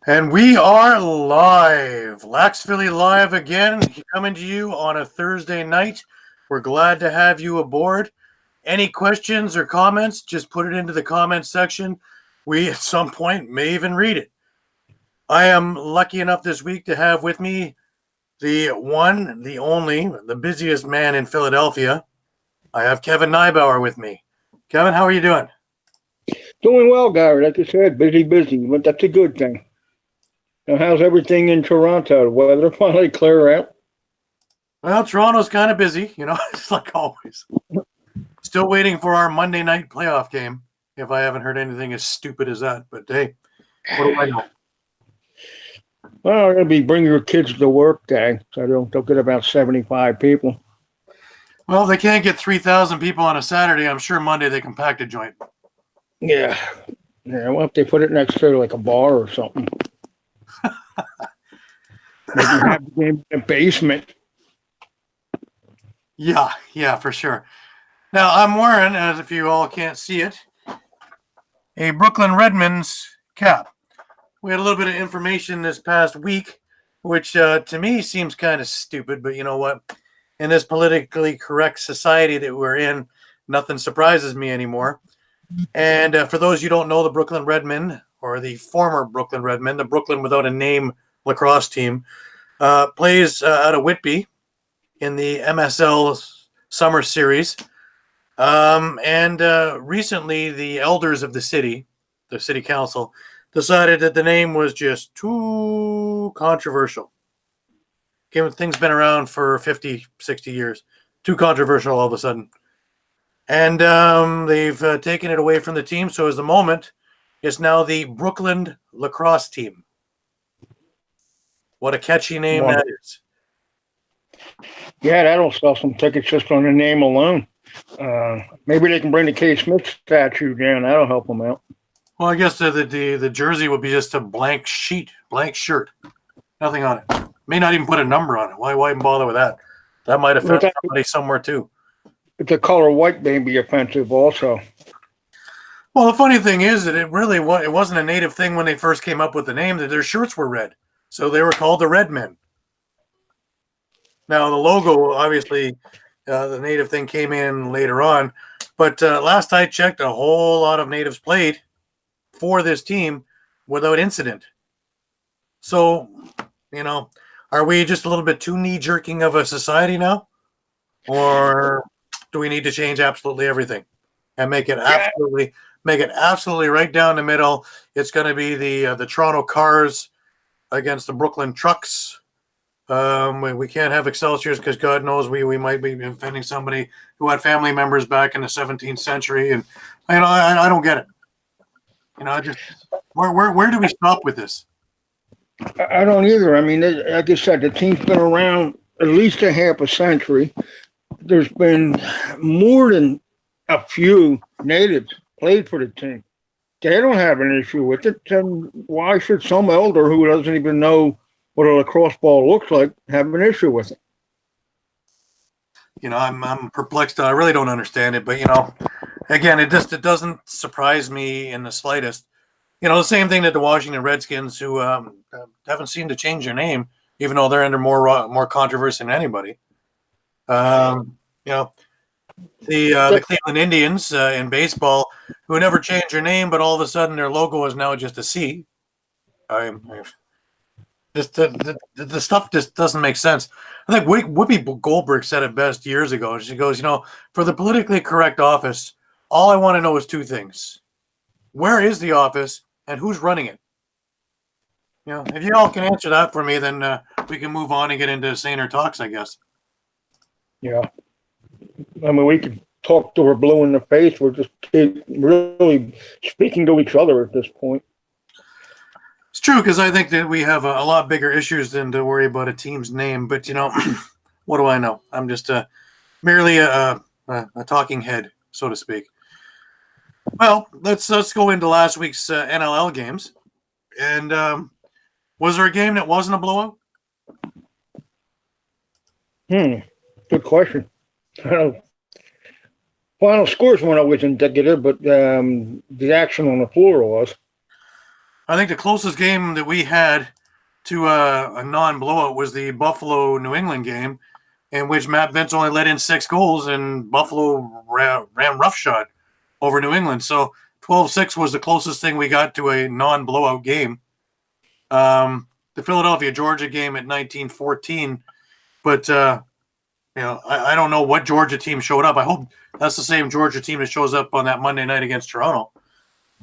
And we are live. Lax Philly live again, coming to you on a Thursday night. We're glad to have you aboard. Any questions or comments, just put it into the comments section. We, at some point, may even read it. I am lucky enough this week to have with me the one, the only, the busiest man in Philadelphia. I have Kevin Neibauer with me. Kevin, how are you doing? Doing well, Gary. Like you said, busy, but that's a good thing. Now, how's everything in Toronto? The weather finally clear out? Well, Toronto's kind of busy, it's like always. Still waiting for our Monday night playoff game, if I haven't heard anything as stupid as that. But hey, what do I know? Well, it'll be bring your kids to work day, so they'll get about 75 people. Well, if they can't get 3,000 people on a Saturday, I'm sure Monday they can pack a joint. Yeah. Well, if they put it next to like a bar or something. Maybe have the game in the basement. Yeah, for sure. Now, I'm wearing, as if you all can't see it, a Brooklyn Redmonds cap. We had a little bit of information this past week, which to me seems kind of stupid, but you know what? In this politically correct society that we're in, nothing surprises me anymore. And for those you don't know, the Brooklyn Redmen, or the former Brooklyn Redmen, the Brooklyn without a name lacrosse team, plays out of Whitby in the MSL Summer Series. And recently, the elders of the city council, decided that the name was just too controversial. Things been around for 50, 60 years. Too controversial all of a sudden. And they've taken it away from the team. So as the moment, it's now the Brooklyn Lacrosse Team. What a catchy name that is. Yeah, that'll sell some tickets just on the name alone. Maybe they can bring the K. Smith statue down. That'll help them out. Well, I guess the jersey would be just a blank shirt. Nothing on it. May not even put a number on it. Why even bother with that? That might offend somebody somewhere too. If the color white may be offensive also. Well, the funny thing is that it wasn't a native thing when they first came up with the name, that their shirts were red. So they were called the Red Men. Now, the logo, obviously, the native thing came in later on. But last I checked, a whole lot of natives played for this team without incident. So, are we just a little bit too knee-jerking of a society now? Or do we need to change absolutely everything and make it absolutely right down the middle? It's going to be the Toronto Cars against the Brooklyn Trucks. We can't have Excelsiors because God knows we might be offending somebody who had family members back in the 17th century, and I don't get it. Where do we stop with this? I don't either. I mean, like I said, the team's been around at least a half a century. There's been more than a few natives played for the team. They don't have an issue with it. Then why should some elder who doesn't even know what a lacrosse ball looks like have an issue with it? I'm perplexed. I really don't understand it. But again, it doesn't surprise me in the slightest. The same thing that the Washington Redskins, who haven't seemed to change their name, even though they're under more controversy than anybody. The Cleveland Indians in baseball, who never changed their name, but all of a sudden their logo is now just a C. The stuff just doesn't make sense. I think Whoopi Goldberg said it best years ago. She goes, for the politically correct office, all I want to know is two things: where is the office and who's running it? If you all can answer that for me, then we can move on and get into saner talks, I guess. Yeah. I mean, we can talk to her blue in the face. We're just really speaking to each other at this point. It's true, because I think that we have a lot bigger issues than to worry about a team's name. But, what do I know? I'm just merely a talking head, so to speak. Well, let's go into last week's NLL games. And was there a game that wasn't a blowout? Good question. Final scores weren't always indicative, but the action on the floor was. I think the closest game that we had to a non-blowout was the Buffalo-New England game, in which Matt Vince only let in 6 goals, and Buffalo ran roughshod over New England. So 12-6 was the closest thing we got to a non-blowout game. The Philadelphia-Georgia game at 1914, but I don't know what Georgia team showed up. I hope that's the same Georgia team that shows up on that Monday night against Toronto.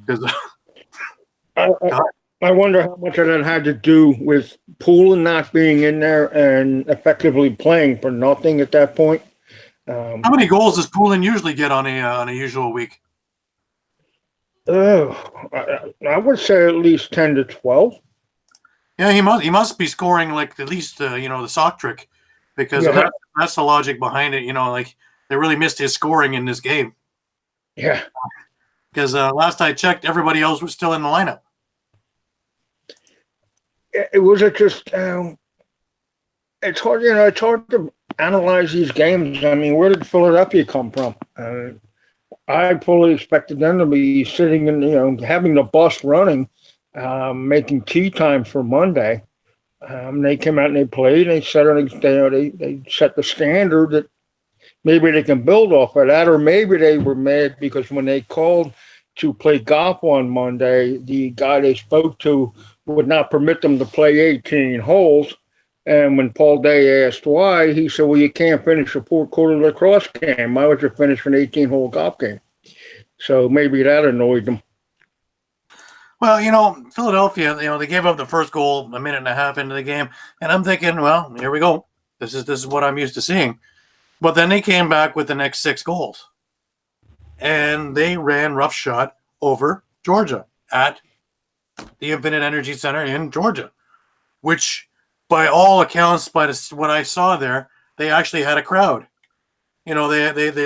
Because I wonder how much of that had to do with Poulin not being in there and effectively playing for nothing at that point. How many goals does Poulin usually get on a usual week? I would say at least 10 to 12. Yeah, he must be scoring like at least the sock trick, because that's the logic behind it. Like they really missed his scoring in this game. Yeah, because last I checked, everybody else was still in the lineup. It was just it's hard. It's hard to analyze these games. I mean, where did Philadelphia come from? I fully expected them to be sitting and having the bus running, making tea time for Monday. They came out and they played. They set they set the standard that maybe they can build off of that, or maybe they were mad because when they called to play golf on Monday, the guy they spoke to would not permit them to play 18 holes. And when Paul Day asked why, he said, well, you can't finish a 4-quarter lacrosse game. Why would you finish an 18-hole golf game? So maybe that annoyed them. Well, Philadelphia, they gave up the first goal a minute and a half into the game. And I'm thinking, well, here we go. This is what I'm used to seeing. But then they came back with the next 6 goals. And they ran roughshod over Georgia at the Infinite Energy Center in Georgia, which by all accounts, by what I saw there, they actually had a crowd. They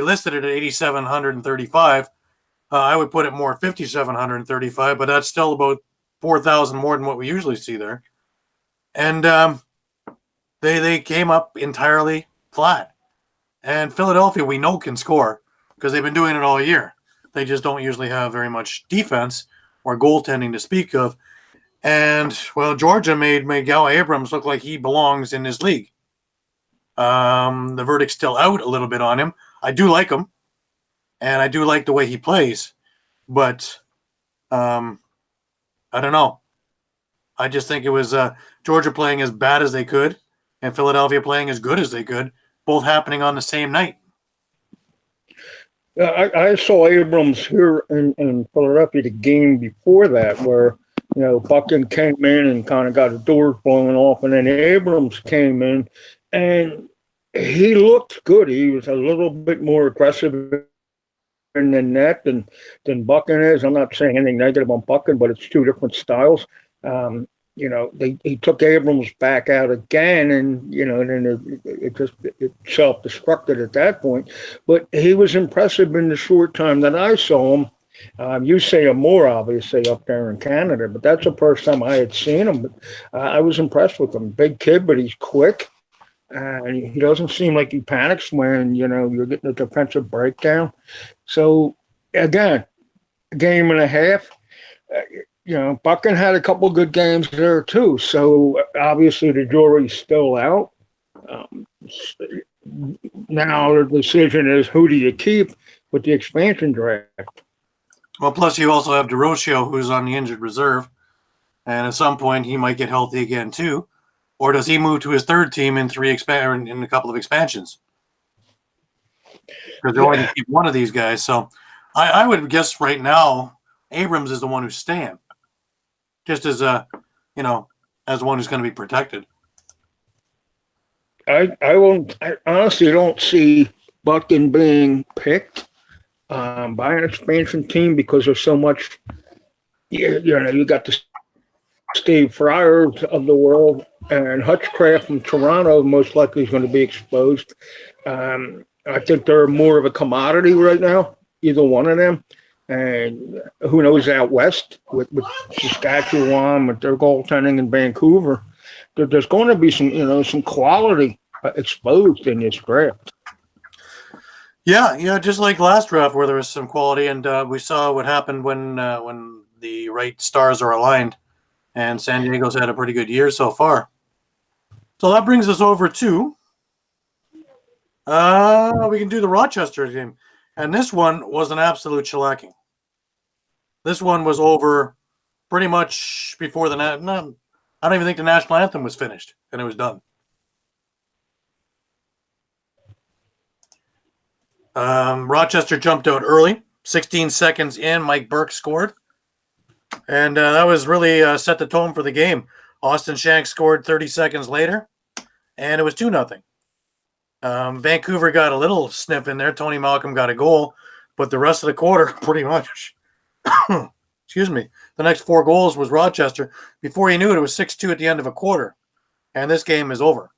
listed it at 8,735. I would put it more 5,735, but that's still about 4,000 more than what we usually see there. And they came up entirely flat. And Philadelphia, we know, can score because they've been doing it all year. They just don't usually have very much defense or goaltending to speak of. And, well, Georgia made Gal Abrams look like he belongs in this league. The verdict's still out a little bit on him. I do like him, and I do like the way he plays. But I don't know. I just think it was Georgia playing as bad as they could and Philadelphia playing as good as they could, both happening on the same night. I saw Abrams here in Philadelphia the game before that, where Buchan came in and kind of got the doors blown off, and then Abrams came in, and he looked good. He was a little bit more aggressive in the net than Buchan is. I'm not saying anything negative on Buchan, but it's 2 different styles. He took Abrams back out again, and then it self-destructed at that point. But he was impressive in the short time that I saw him. You say him more, obviously, up there in Canada, but that's the first time I had seen him. But I was impressed with him. Big kid, but he's quick. And he doesn't seem like he panics when, you're getting a defensive breakdown. So, again, a game and a half. Buchan had a couple of good games there, too. So, obviously, the jury's still out. Now the decision is who do you keep with the expansion draft? Well, plus you also have DeRocio, who's on the injured reserve. And at some point, he might get healthy again, too. Or does he move to his third team in in a couple of expansions? Because they're only going to keep one of these guys. So I would guess right now, Abrams is the one who's staying. Just as as one who's going to be protected. I honestly don't see Buchan being picked by an expansion team because there's so much. You got the Steve Fryers of the world and Hutchcraft from Toronto most likely is going to be exposed. I think they're more of a commodity right now, either one of them. And who knows out west with Saskatchewan, with their goaltending in Vancouver, there's going to be some quality exposed in this draft. Yeah, just like last draft where there was some quality, and we saw what happened when the right stars are aligned. and San Diego's had a pretty good year so far. So that brings us over to we can do the Rochester game, and this one was an absolute shellacking. This one was over pretty much before the I don't even think the national anthem was finished, and it was done. Rochester jumped out early. 16 seconds in, Mike Burke scored. And that was really set the tone for the game. Austin Shanks scored 30 seconds later, and it was 2-0. Vancouver got a little sniff in there. Tony Malcolm got a goal, but the rest of the quarter, pretty much, excuse me, the next 4 goals was Rochester. Before you knew it, it was 6-2 at the end of a quarter, and this game is over.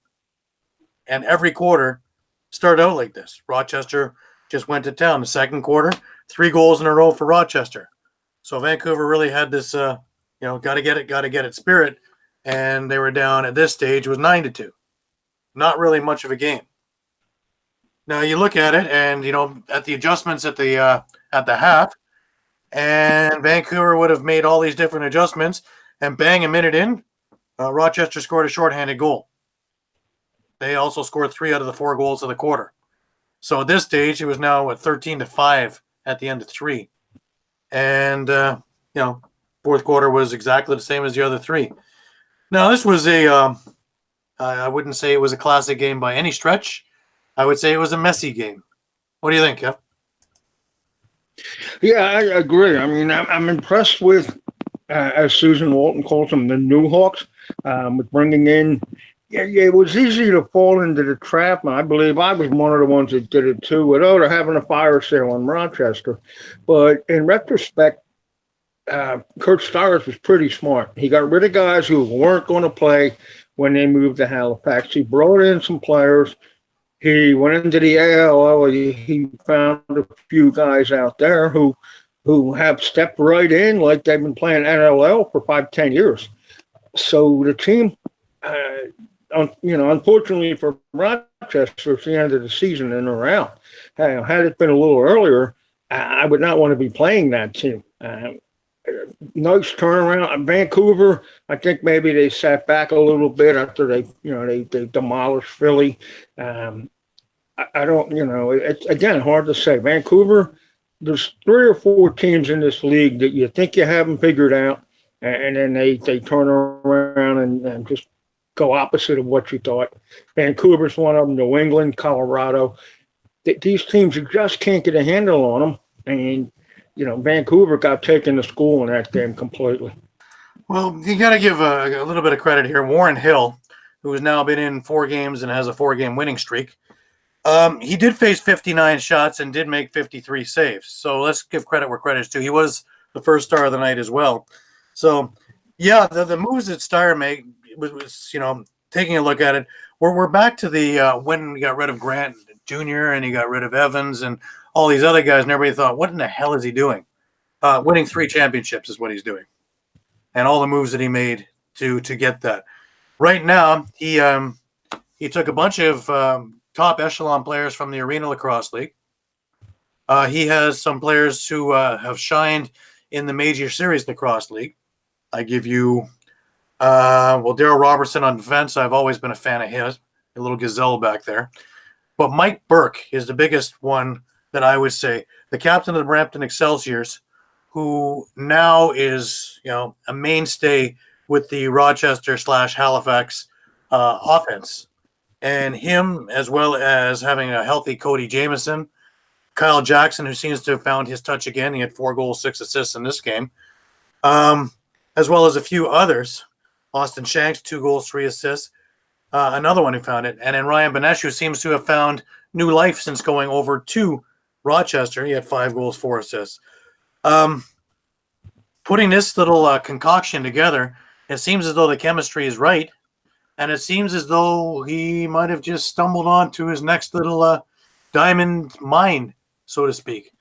And every quarter started out like this. Rochester just went to town. The second quarter, 3 goals in a row for Rochester. So Vancouver really had this, got to get it spirit, and they were down at this stage. It was 9-2. Not really much of a game. Now you look at it, and at the adjustments at the half, and Vancouver would have made all these different adjustments, and bang, a minute in, Rochester scored a shorthanded goal. They also scored 3 out of the 4 goals of the quarter. So at this stage, it was now at 13-5 at the end of 3. And, fourth quarter was exactly the same as the other 3. Now, this was I wouldn't say it was a classic game by any stretch. I would say it was a messy game. What do you think, Kev? Yeah, I agree. I mean, I'm impressed with, as Susan Walton calls them, the New Hawks, with bringing in. Yeah, it was easy to fall into the trap. I believe I was one of the ones that did it too, without having a fire sale in Rochester. But in retrospect, Kurt Stires was pretty smart. He got rid of guys who weren't going to play when they moved to Halifax. He brought in some players. He went into the ALL. He found a few guys out there who have stepped right in like they've been playing NLL for 5-10 years. So the team, unfortunately for Rochester, it's the end of the season and they're out. Had it been a little earlier, I would not want to be playing that team. Nice turnaround. Vancouver, I think maybe they sat back a little bit after they demolished Philly. I don't, it's again hard to say. Vancouver, there's 3 or 4 teams in this league that you think you haven't figured out, and then they turn around and just go opposite of what you thought. Vancouver's one of them. New England, Colorado. These teams, you just can't get a handle on them, and Vancouver got taken to school in that game completely. Well, you got to give a little bit of credit here. Warren Hill, who has now been in 4 games and has a 4-game winning streak, he did face 59 shots and did make 53 saves. So let's give credit where credit's due. He was the first star of the night as well. So, yeah, the moves that Steyr made was taking a look at it. We're back to the when we got rid of Grant Jr. and he got rid of Evans and all these other guys, and everybody thought, what in the hell is he doing? Winning 3 championships is what he's doing. And all the moves that he made to get that. Right now, he took a bunch of top echelon players from the Arena Lacrosse League. He has some players who have shined in the Major Series Lacrosse League. I give you, Daryl Robertson on defense. I've always been a fan of his, a little gazelle back there. But Mike Burke is the biggest one that I would say, the captain of the Brampton Excelsiors, who now is, a mainstay with the Rochester/Halifax offense. And him, as well as having a healthy Cody Jamieson, Kyle Jackson, who seems to have found his touch again. He had 4 goals, 6 assists in this game, as well as a few others. Austin Shanks, 2 goals, 3 assists. Another one who found it. And then Ryan Benesh, who seems to have found new life since going over to Rochester. He had 5 goals, 4 assists. Putting this little concoction together, it seems as though the chemistry is right. And it seems as though he might have just stumbled onto his next little diamond mine, so to speak.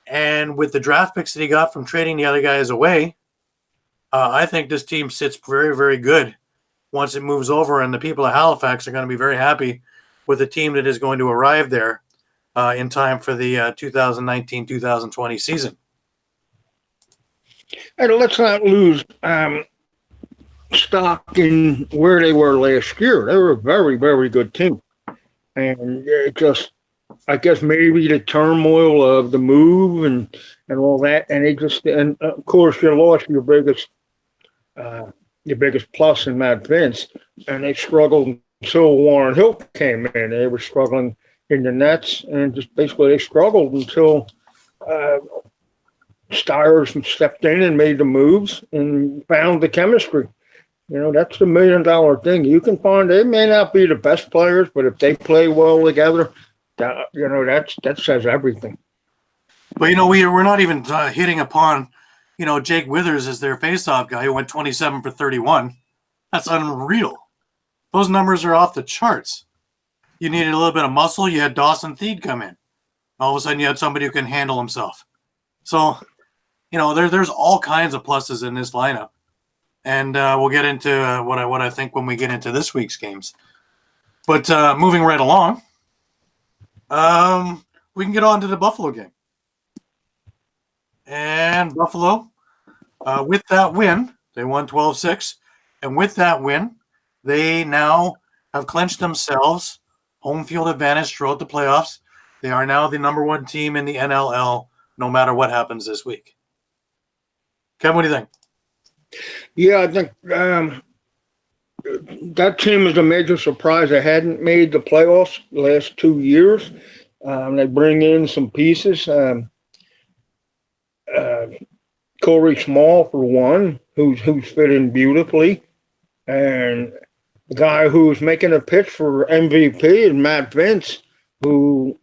And with the draft picks that he got from trading the other guys away, I think this team sits very, very good once it moves over. And the people of Halifax are going to be very happy with the team that is going to arrive there in time for the 2019-2020 season. And let's not lose stock in where they were last year. They were a very, very good team. And it just, I guess maybe the turmoil of the move and all that. And it just, and of course, you lost uh, your biggest plus in Matt Vince. And they struggled until Warren Hill came in. They were struggling in the Nets and just basically they struggled until uh, Stires stepped in and made the moves and found the chemistry. That's the $1 million thing. You can find they may not be the best players, but if they play well together, that says everything. But we're not even hitting upon, Jake Withers as their faceoff guy who went 27 for 31. That's unreal. Those numbers are off the charts. You needed a little bit of muscle. You had Dawson Theed come in. All of a sudden, you had somebody who can handle himself. So, there's all kinds of pluses in this lineup. And we'll get into what I think when we get into this week's games. But moving right along, we can get on to the Buffalo game. And Buffalo, with that win, they won 12-6. And with that win, they now have clinched themselves home field advantage throughout the playoffs. They are now the number one team in the NLL, no matter what happens this week. Kevin, what do you think? Yeah, I think that team is a major surprise. They hadn't made the playoffs the last 2 years. They bring in some pieces. Corey Small, for one, who's fit in beautifully. And the guy who's making a pitch for MVP is Matt Vince, who,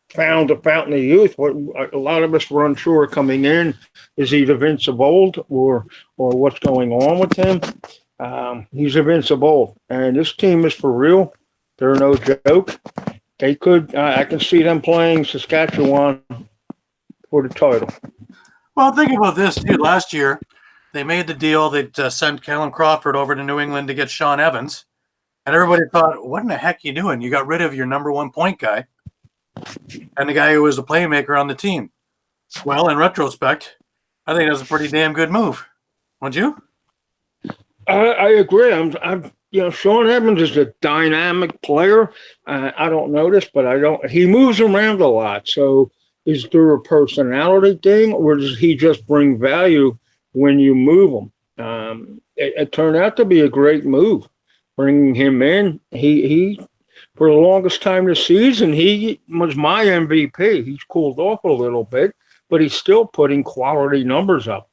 found the fountain of youth. What a lot of us were unsure coming in is he the Vince of old or what's going on with him. He's a Vince of old, and this team is for real. They're no joke. They could. I can see them playing Saskatchewan for the title. Well, think about this too. Last year, they made the deal that sent Callum Crawford over to New England to get Sean Evans, and everybody thought, "What in the heck are you doing? You got rid of your number one point guy." And the guy who was the playmaker on the team. Well, in retrospect, I think that's a pretty damn good move. Wouldn't you? I agree. Sean Evans is a dynamic player. I don't know this, but he moves around a lot. So is there a personality thing, or does he just bring value when you move him? It turned out to be a great move, bringing him in. He for the longest time this season, he was my MVP. He's cooled off a little bit, but he's still putting quality numbers up.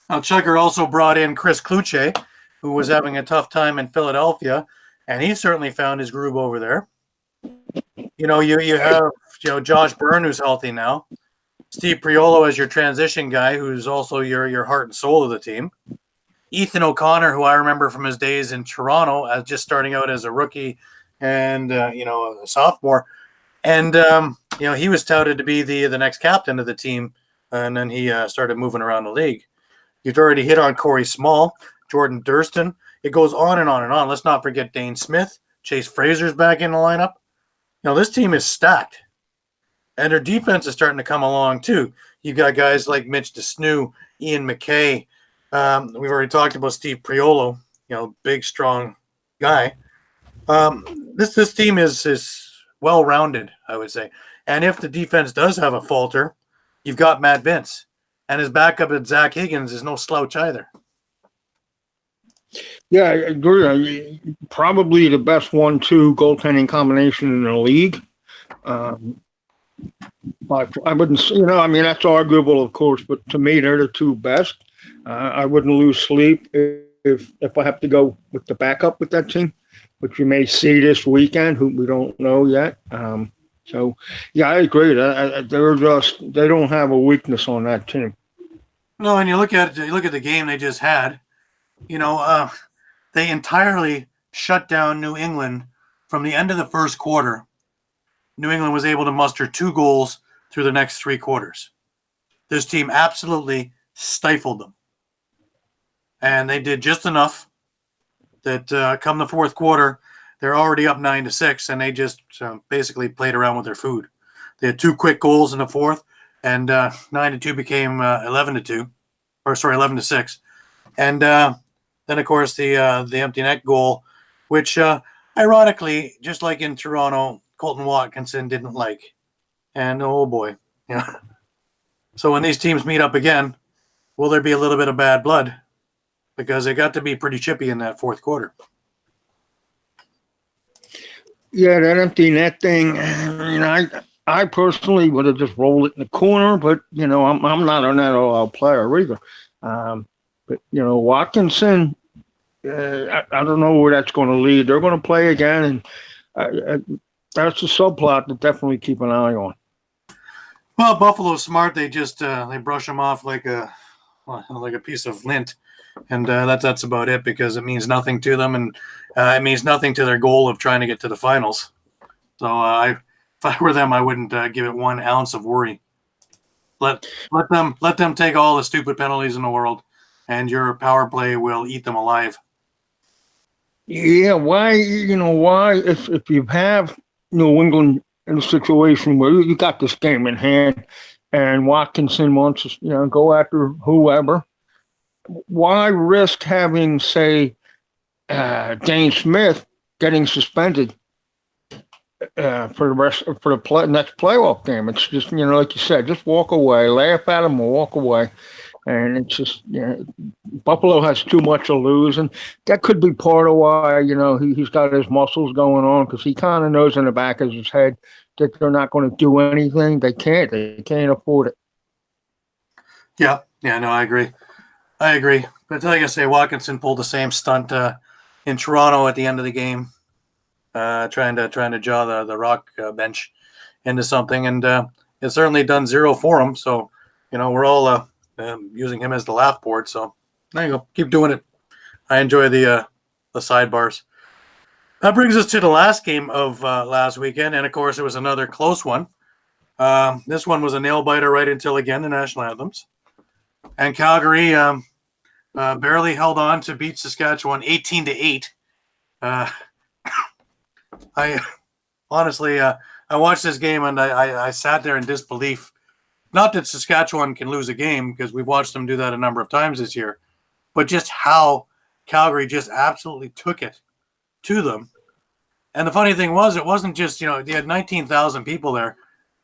Now, Chucker also brought in Chris Kluche, who was having a tough time in Philadelphia, and he certainly found his groove over there. You have Josh Byrne, who's healthy now. Steve Priolo as your transition guy, who's also your heart and soul of the team. Ethan O'Connor, who I remember from his days in Toronto, as just starting out as a rookie and a sophomore, and he was touted to be the next captain of the team, and then he started moving around the league. You've already hit on Corey Small, Jordan Durston. It goes on and on and on. Let's not forget Dane Smith. Chase Fraser's back in the lineup. This team is stacked, and their defense is starting to come along too. You've got guys like Mitch DeSnew, Ian McKay. We've already talked about Steve Priolo, big, strong guy. This team is well-rounded, I would say. And if the defense does have a falter, you've got Matt Vince. And his backup at Zach Higgins is no slouch either. Yeah, I agree. Probably the best 1-2 goaltending combination in the league. But I wouldn't, that's arguable, of course, but to me, they're the two best. I wouldn't lose sleep if I have to go with the backup with that team, which we may see this weekend, who we don't know yet. So, yeah, I agree. They don't have a weakness on that team. No, and you look at the game they just had. They entirely shut down New England from the end of the first quarter. New England was able to muster 2 goals through the next 3 quarters. This team absolutely stifled them. And they did just enough that come the fourth quarter, they're already up 9-6, and they just basically played around with their food. They had 2 quick goals in the fourth, and 9-2 became 11-2, or sorry, 11-6. And Then, of course, the empty net goal, which ironically, just like in Toronto, Colton Watkinson didn't like. And oh boy, yeah. So when these teams meet up again, will there be a little bit of bad blood? Because they got to be pretty chippy in that fourth quarter. Yeah, that empty net thing. I personally would have just rolled it in the corner, but I'm not an NLL player either. But Watkinson, I don't know where that's going to lead. They're going to play again, and that's a subplot to definitely keep an eye on. Well, Buffalo's smart. They just they brush them off like a piece of lint, and that's about it because it means nothing to them, and it means nothing to their goal of trying to get to the finals. So if I were them, I wouldn't give it 1 ounce of worry. Let them take all the stupid penalties in the world, and your power play will eat them alive. Yeah, why? If you have New England in a situation where you got this game in hand, and Watkinson wants to go after whoever, why risk having, say, Dane Smith getting suspended for the next playoff game? It's just like you said, just walk away, laugh at him, or walk away. And it's just, Buffalo has too much to lose. And that could be part of why, he's got his muscles going on, because he kind of knows in the back of his head that they're not going to do anything. They can't afford it. Yeah, no, I agree. But like I say, Watkinson pulled the same stunt in Toronto at the end of the game, trying to jaw the Rock bench into something. And it's certainly done zero for him. So, we're all using him as the laugh board. So there you go. Keep doing it. I enjoy the sidebars. That brings us to the last game of last weekend. And of course, it was another close one. This one was a nail biter right until, again, the national anthems. And Calgary barely held on to beat Saskatchewan 18-8. I honestly, I watched this game and I sat there in disbelief. Not that Saskatchewan can lose a game, because we've watched them do that a number of times this year, but just how Calgary just absolutely took it to them. And the funny thing was, it wasn't just, they had 19,000 people there,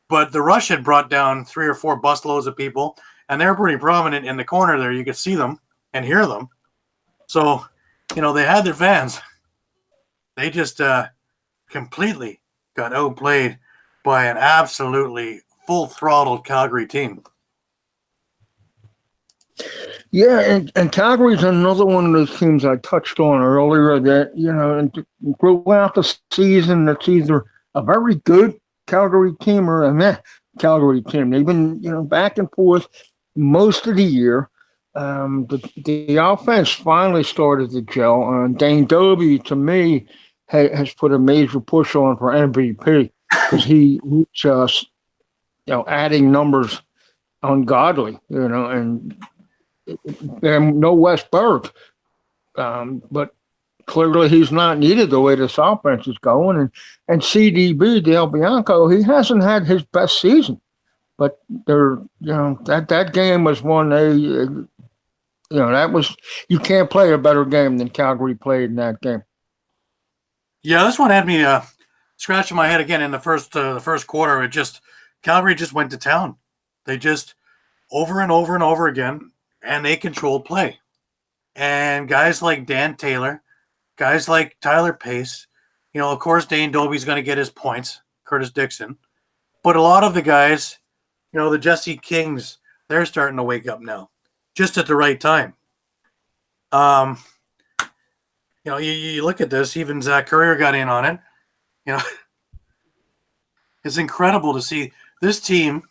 but the Rush had brought down 3 or 4 busloads of people, and they were pretty prominent in the corner there. You could see them and hear them. So, they had their fans. They just completely got outplayed by an absolutely full-throttled Calgary team. Yeah, and Calgary's another one of those teams I touched on earlier that, and throughout the season, it's either a very good Calgary team or a meh Calgary team. They've been, back and forth most of the year. The offense finally started to gel. Dane Dobie, to me, has put a major push on for MVP, because he just, adding numbers ungodly, and no Wes Berg. But clearly he's not needed the way this offense is going. And CDB, Del Bianco, he hasn't had his best season. But that game was one you can't play a better game than Calgary played in that game. Yeah, this one had me scratching my head again in the first quarter. Calgary just went to town. They just over and over and over again, and they controlled play. And guys like Dan Taylor, guys like Tyler Pace, of course Dane Dobie's going to get his points, Curtis Dixon. But a lot of the guys, the Jesse Kings, they're starting to wake up now, just at the right time. You look at this, even Zach Currier got in on it. It's incredible to see this team,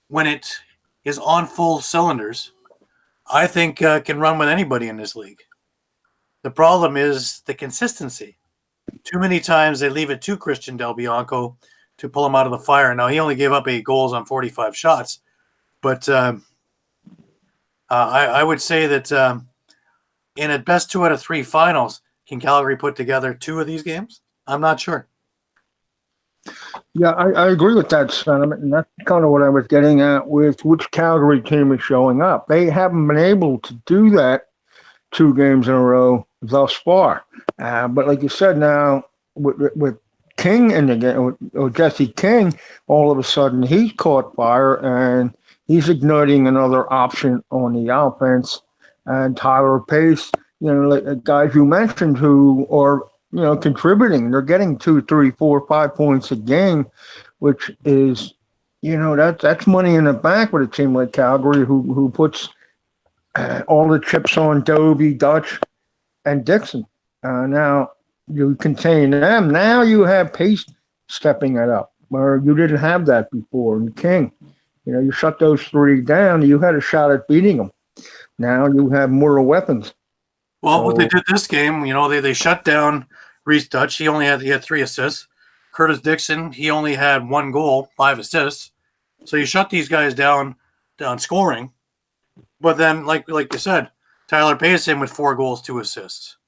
when it is on full cylinders, I think can run with anybody in this league. The problem is the consistency. Too many times they leave it to Christian Del Bianco to pull him out of the fire. Now, he only gave up 8 goals on 45 shots, but I would say that in at best 2 out of 3 finals, can Calgary put together 2 of these games? I'm not sure. Yeah, I agree with that sentiment, and that's kind of what I was getting at with which Calgary team is showing up. They haven't been able to do that 2 games in a row thus far. But like you said, now with King in the game, with Jesse King, all of a sudden he's caught fire and he's igniting another option on the offense. And Tyler Pace, like the guys you mentioned who are, contributing. They're getting 2, 3, 4, 5 points a game, which is, that's money in the bank with a team like Calgary who puts all the chips on Dovey, Dutch, and Dixon. Now you contain them. Now you have Pace stepping it up, where you didn't have that before. And King, you shut those 3 down, you had a shot at beating them. Now you have more weapons. Well, what they did this game, they shut down Reese Dutch. He had 3 assists. Curtis Dixon, he only had 1 goal, 5 assists. So you shut these guys down on scoring. But then, like you said, Tyler Pace in with 4 goals, 2 assists.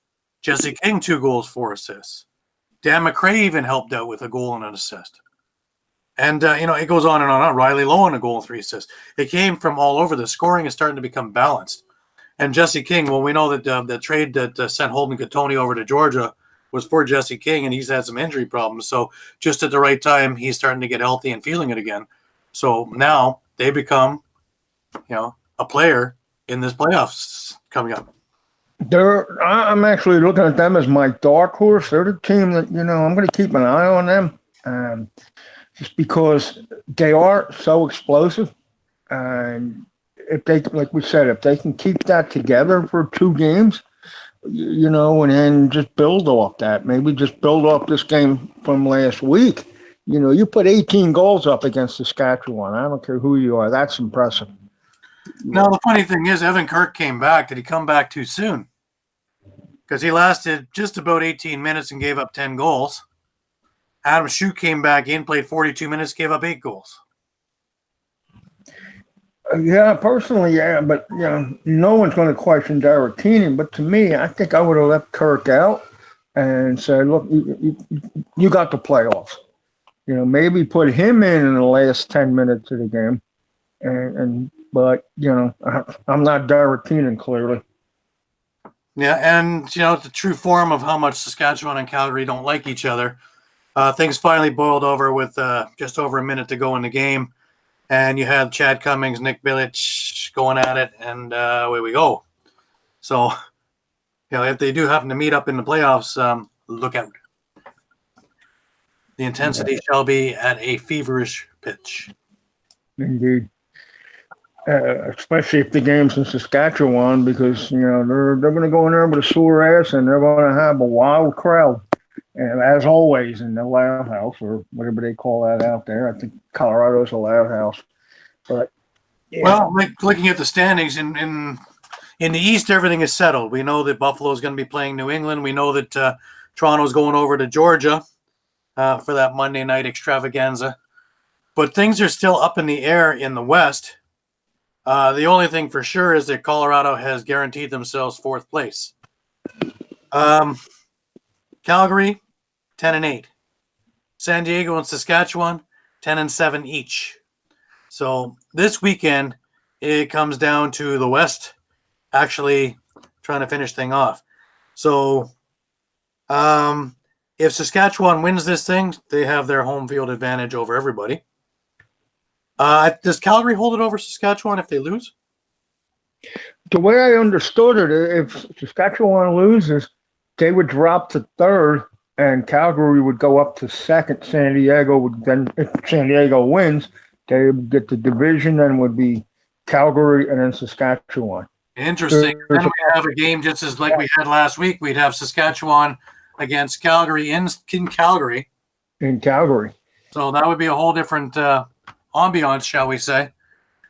Jesse King, 2 goals, 4 assists. Dan McRae even helped out with a goal and an assist. And, it goes on and on. Riley Lowen, a goal and 3 assists. It came from all over. The scoring is starting to become balanced. And Jesse King, well, we know that the trade that sent Holden Cattoni over to Georgia was for Jesse King, and he's had some injury problems. So just at the right time, he's starting to get healthy and feeling it again. So now they become, a player in this playoffs coming up. I'm actually looking at them as my dark horse. They're the team that, I'm going to keep an eye on them. Just because they are so explosive. And if they, like we said, if they can keep that together for 2 games, and then just build off that, maybe just build off this game from last week. You put 18 goals up against Saskatchewan. I don't care who you are. That's impressive. Now, the funny thing is, Evan Kirk came back. Did he come back too soon? Because he lasted just about 18 minutes and gave up 10 goals. Adam Shue came back in, played 42 minutes, gave up 8 goals. Yeah, personally, yeah, but no one's going to question Derek Keenan. But to me, I think I would have left Kirk out and said, "Look, you got the playoffs. Maybe put him in the last 10 minutes of the game." But I'm not Derek Keenan, clearly. Yeah, and the true form of how much Saskatchewan and Calgary don't like each other. Things finally boiled over with just over a minute to go in the game. And you had Chad Cummings, Nick Bilic going at it, and away we go. So, if they do happen to meet up in the playoffs, look out. The intensity shall be at a feverish pitch. Indeed. Especially if the game's in Saskatchewan, because, they're going to go in there with a sore ass, and they're going to have a wild crowd. And as always, in the Loud House, or whatever they call that out there. I think Colorado's a Loud House. But well, looking at the standings in the East, everything is settled. We know that Buffalo is going to be playing New England. We know that Toronto's going over to Georgia for that Monday night extravaganza. But things are still up in the air in the West. The only thing for sure is that Colorado has guaranteed themselves 4th place. Calgary, 10-8. San Diego and Saskatchewan, 10-7 each. So this weekend, it comes down to the West actually trying to finish thing off. So if Saskatchewan wins this thing, they have their home field advantage over everybody. Does Calgary hold it over Saskatchewan if they lose? The way I understood it, if Saskatchewan loses, they would drop to 3rd, and Calgary would go up to 2nd. San Diego would then, if San Diego wins, they would get the division, and would be Calgary and then Saskatchewan. Interesting. Then we have a game just as like we had last week. We'd have Saskatchewan against Calgary in Calgary. In Calgary. So that would be a whole different ambiance, shall we say.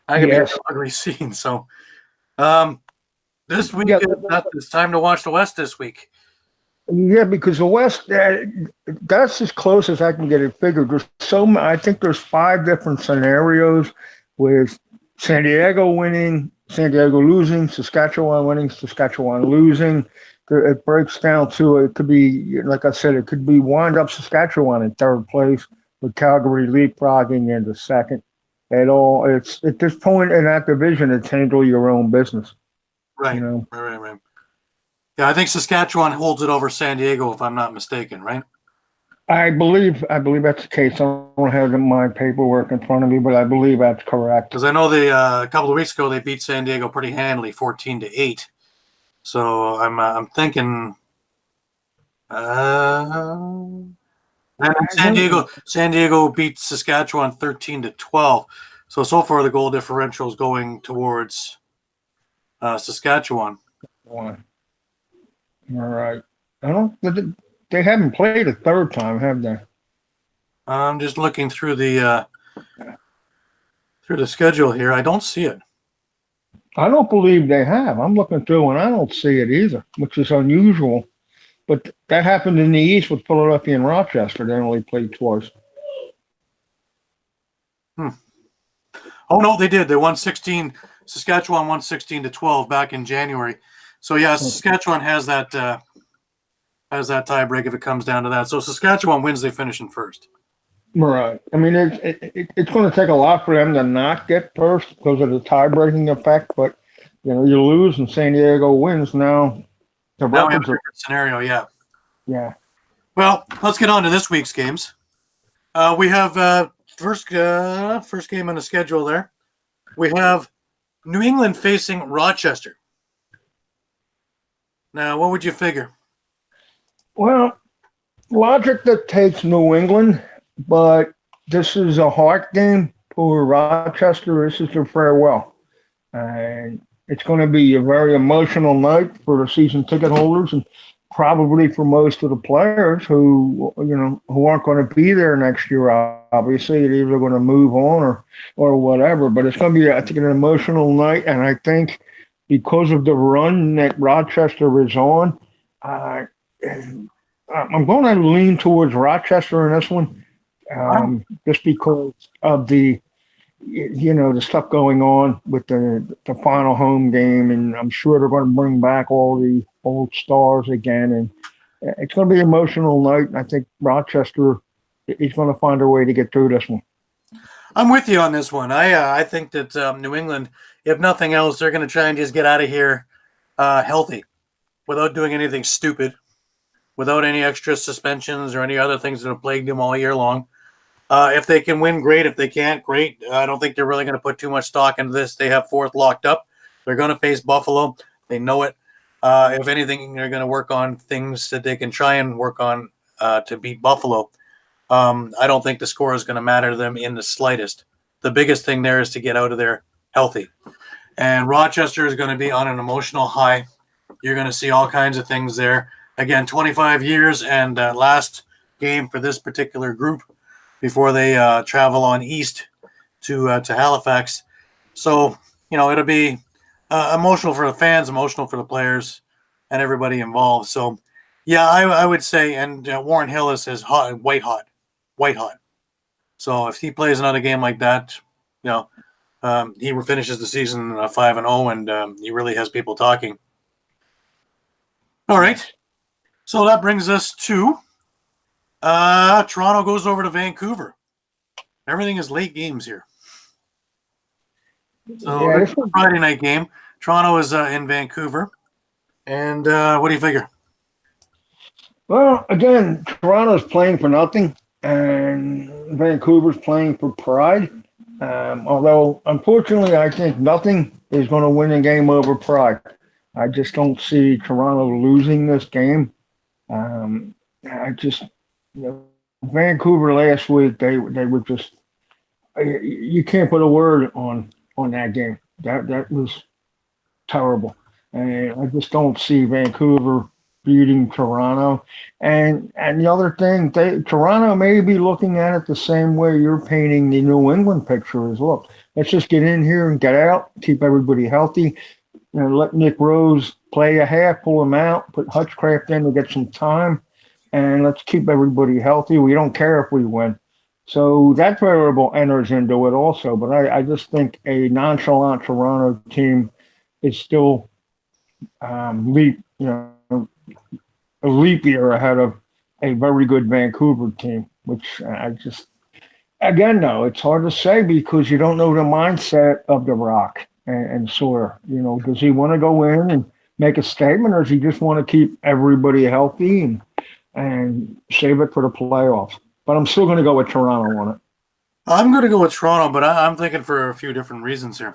I could be a Calgary scene. So this week, it's time to watch the West this week. Yeah, because the West, that's as close as I can get it figured. I think there's 5 different scenarios with San Diego winning, San Diego losing, Saskatchewan winning, Saskatchewan losing. It breaks down to, it could be, like I said, it could be wind up Saskatchewan in 3rd place with Calgary leapfrogging into 2nd. It's at this point in that division, it's handle your own business. Right. Right. Yeah, I think Saskatchewan holds it over San Diego, if I'm not mistaken, right? I believe that's the case. I don't have my paperwork in front of me, but I believe that's correct. Because I know they a couple of weeks ago they beat San Diego pretty handily, 14-8. So I'm thinking, and I don't. San Diego beat Saskatchewan 13-12. So far the goal differential is going towards Saskatchewan. All right. I don't. They haven't played a third time, have they? I'm just looking through the schedule here. I don't see it. I don't believe they have. I'm looking through and I don't see it either, which is unusual. But that happened in the East with Philadelphia and Rochester. They only played twice. Oh no, they did. They won 16. Saskatchewan won 16-12 back in January. So yeah, Saskatchewan has that tiebreak if it comes down to that. So Saskatchewan wins, they finish in first. Right. I mean, it's going to take a lot for them to not get first because of the tie-breaking effect. But you lose and San Diego wins. Now the Now we have a records are. different scenario, yeah. Yeah. Well, let's get on to this week's games. We have first game on the schedule there. We have New England facing Rochester. Now, what would you figure? Well, logic that takes New England, but this is a heart game for Rochester. This is their farewell. And it's going to be a very emotional night for the season ticket holders and probably for most of the players who aren't going to be there next year. Obviously, they're either going to move on or whatever. But it's going to be, I think, an emotional night. And I think because of the run that Rochester is on, I'm going to lean towards Rochester in this one, just because of the stuff going on with the final home game, and I'm sure they're going to bring back all the old stars again, and it's going to be an emotional night. I think Rochester is going to find a way to get through this one. I'm with you on this one. I think that New England, if nothing else, they're going to try and just get out of here healthy, without doing anything stupid, without any extra suspensions or any other things that have plagued them all year long. If they can win, great. If they can't, great. I don't think they're really going to put too much stock into this. They have fourth locked up. They're going to face Buffalo. They know it. If anything, they're going to work on things that they can try and work on to beat Buffalo. I don't think the score is going to matter to them in the slightest. The biggest thing there is to get out of there healthy. And Rochester is going to be on an emotional high. You're going to see all kinds of things there. Again, 25 years and last game for this particular group before they travel on east to Halifax. So, it'll be emotional for the fans, emotional for the players, and everybody involved. So, yeah, I would say, and Warren Hillis is hot, white hot. So if he plays another game like that, he finishes the season 5-0, and he really has people talking. All right. So that brings us to Toronto goes over to Vancouver. Everything is late games here. So Yeah, this is a Friday night game. Toronto is in Vancouver. And what do you figure? Well, again, Toronto's playing for nothing, and Vancouver's playing for pride. Although, unfortunately, I think nothing is going to win a game over pride. I just don't see Toronto losing this game. Vancouver last week, they were just, you can't put a word on that game. That was terrible. And I just don't see Vancouver beating Toronto. And the other thing, Toronto may be looking at it the same way you're painting the New England picture is. Look, let's just get in here and get out, keep everybody healthy. Let Nick Rose play a half, pull him out, put Hutchcraft in to get some time, and let's keep everybody healthy. We don't care if we win. So that variable enters into it also. But I just think a nonchalant Toronto team is still a leap year ahead of a very good Vancouver team, which again, though, it's hard to say because you don't know the mindset of the Rock and Sawyer. Does he want to go in and make a statement, or does he just want to keep everybody healthy and save it for the playoffs? But I'm still going to go with Toronto on it. I'm going to go with Toronto, but I'm thinking for a few different reasons here.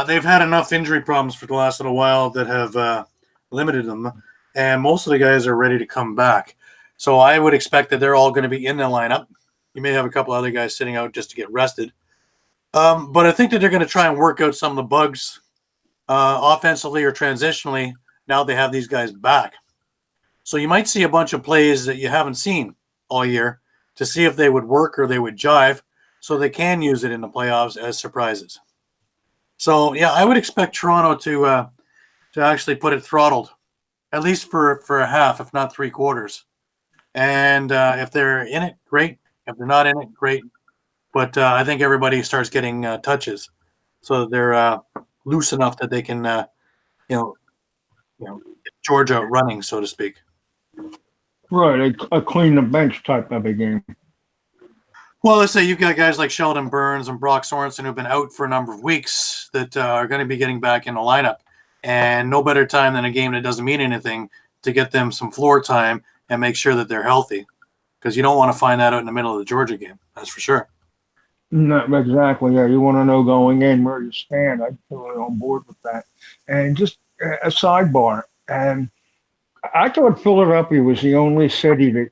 They've had enough injury problems for the last little while that have limited them, and most of the guys are ready to come back. So I would expect that they're all going to be in the lineup. You may have a couple other guys sitting out just to get rested. But I think that they're going to try and work out some of the bugs offensively or transitionally now they have these guys back. So you might see a bunch of plays that you haven't seen all year to see if they would work or they would jive so they can use it in the playoffs as surprises. So, yeah, I would expect Toronto to actually put it throttled, at least for a half, if not three quarters. And if they're in it, great. If they're not in it, great. But I think everybody starts getting touches, so they're loose enough that they can, you know, get Georgia running, so to speak. Right, a clean the bench type of a game. Well, let's say you've got guys like Sheldon Burns and Brock Sorensen who've been out for a number of weeks that are going to be getting back in the lineup. And no better time than a game that doesn't mean anything to get them some floor time and make sure that they're healthy. Because you don't want to find that out in the middle of the Georgia game. That's for sure. Not exactly. Yeah, you want to know going in where you stand. I'm totally on board with that. And just a sidebar. And I thought Philadelphia was the only city that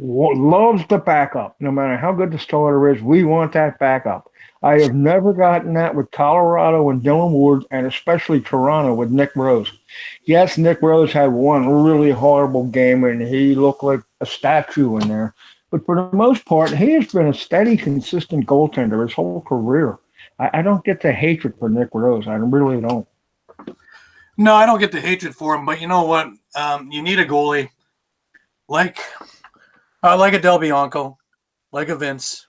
loves the backup. No matter how good the starter is, we want that backup. I have never gotten that with Colorado and Dylan Ward, and especially Toronto with Nick Rose. Yes, Nick Rose had one really horrible game, and he looked like a statue in there. But for the most part, he has been a steady, consistent goaltender his whole career. I don't get the hatred for Nick Rose. I really don't. No, I don't get the hatred for him, but you know what? You need a goalie like a Del Bianco, like a Vince,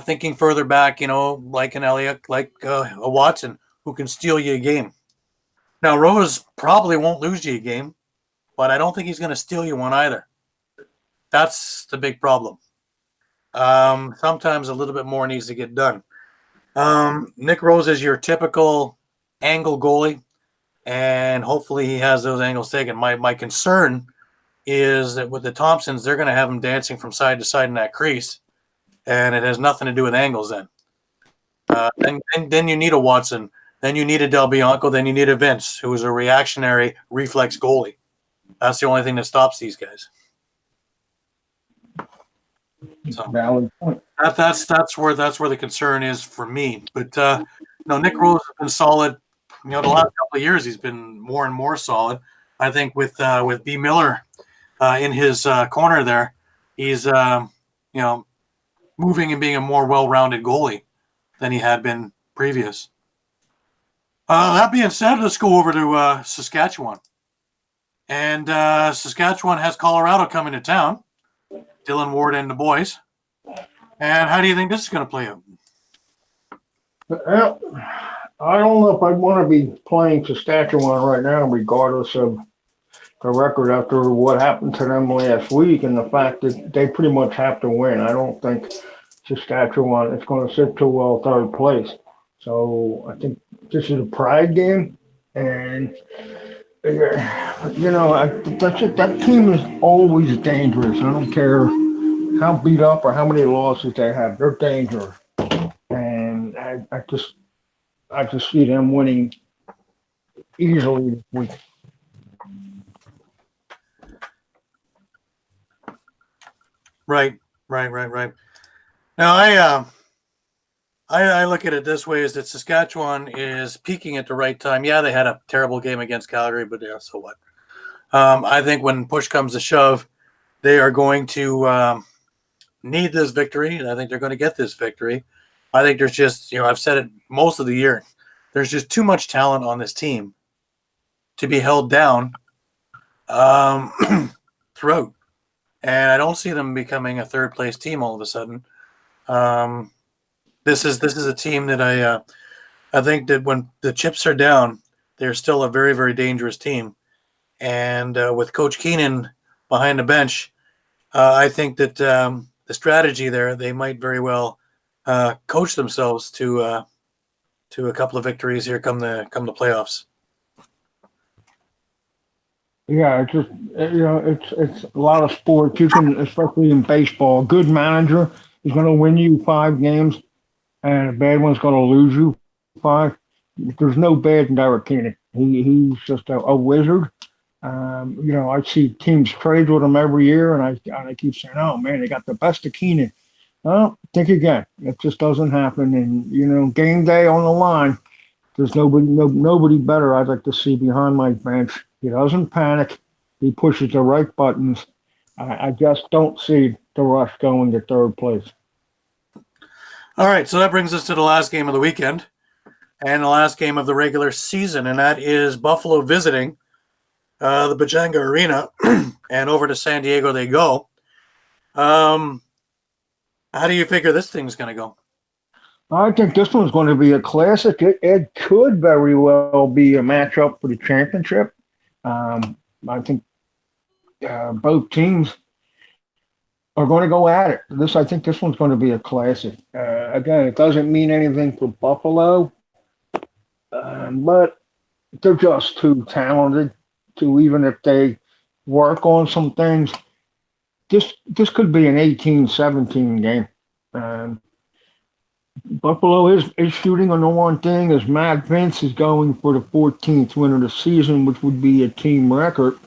thinking further back, like an Elliott, like a Watson, who can steal you a game. Now, Rose probably won't lose you a game, but I don't think he's going to steal you one either. That's the big problem. Sometimes a little bit more needs to get done. Nick Rose is your typical angle goalie, and hopefully he has those angles taken. My concern is that with the Thompsons, they're going to have him dancing from side to side in that crease, and it has nothing to do with angles then. Then you need a Watson. Then you need a Del Bianco. Then you need a Vince, who is a reactionary reflex goalie. That's the only thing that stops these guys. So Valid point. that's where the concern is for me. But Nick Rose has been solid. The last couple of years he's been more and more solid. I think with B. Miller in his corner there, he's moving and being a more well-rounded goalie than he had been previous. That being said, let's go over to Saskatchewan. And Saskatchewan has Colorado coming to town, Dylan Ward and the boys. And how do you think this is going to play out? Well, I don't know if I'd want to be playing Saskatchewan right now, regardless of the record after what happened to them last week and the fact that they pretty much have to win. I don't think Saskatchewan is going to sit too well third place. So I think this is a pride game. And, that's it. That team is always dangerous. I don't care how beat up or how many losses they have. They're dangerous. And I just see them winning easily this week. Right. Now, I look at it this way: is that Saskatchewan is peaking at the right time. Yeah, they had a terrible game against Calgary, but yeah, so what? I think when push comes to shove, they are going to need this victory, and I think they're going to get this victory. I think there's just, I've said it most of the year, there's just too much talent on this team to be held down throughout. And I don't see them becoming a third place team all of a sudden. This is a team that I think that when the chips are down, they're still a very, very dangerous team. And with Coach Keenan behind the bench, I think that the strategy there, they might very well coach themselves to a couple of victories here come the playoffs. Yeah, it's just it's a lot of sports. You can, especially in baseball, a good manager is going to win you 5 games, and a bad one's going to lose you five. There's no bad in Derek Keenan. He's just a wizard. I see teams trade with him every year, and I keep saying, "Oh man, they got the best of Keenan." Well, think again. It just doesn't happen. And game day on the line. There's nobody better I'd like to see behind my bench. He doesn't panic. He pushes the right buttons. I just don't see the rush going to third place. All right, so that brings us to the last game of the weekend and the last game of the regular season, and that is Buffalo visiting the Bajanga Arena, and over to San Diego they go. How do you figure this thing's going to go? I think this one's going to be a classic. It could very well be a matchup for the championship. I think both teams are going to go at it. I think this one's going to be a classic. Again, it doesn't mean anything for Buffalo, but they're just too talented to, even if they work on some things. This could be an 18-17 game. Um, Buffalo is shooting on the one thing as Matt Vince is going for the 14th win of the season, which would be a team record.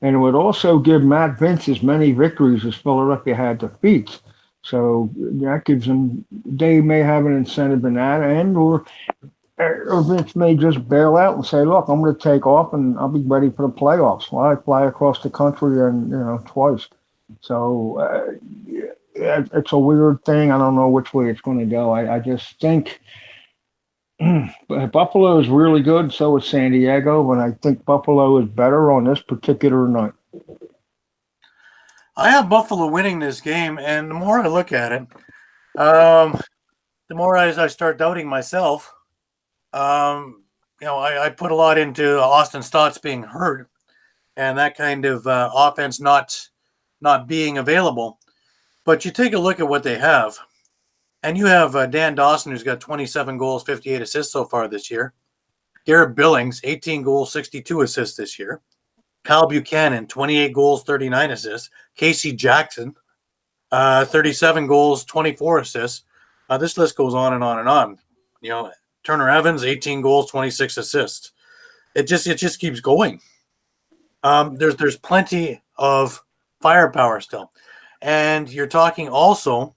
And it would also give Matt Vince as many victories as Philadelphia had defeats. So that gives them, they may have an incentive in that end, or Vince may just bail out and say, look, I'm going to take off and I'll be ready for the playoffs. Well, I fly across the country and, twice. So it's a weird thing. I don't know which way it's going to go. I just think Buffalo is really good. So is San Diego, but I think Buffalo is better on this particular night. I have Buffalo winning this game, and the more I look at it, the more I start doubting myself. I put a lot into Austin Stotts being hurt, and that kind of offense not being available. But you take a look at what they have, and you have Dan Dawson, who's got 27 goals, 58 assists so far this year. Garrett Billings, 18 goals, 62 assists this year. Kyle Buchanan, 28 goals, 39 assists. Casey Jackson, 37 goals, 24 assists. This list goes on and on and on. Turner Evans, 18 goals, 26 assists. It just keeps going. There's plenty of firepower still. And you're talking also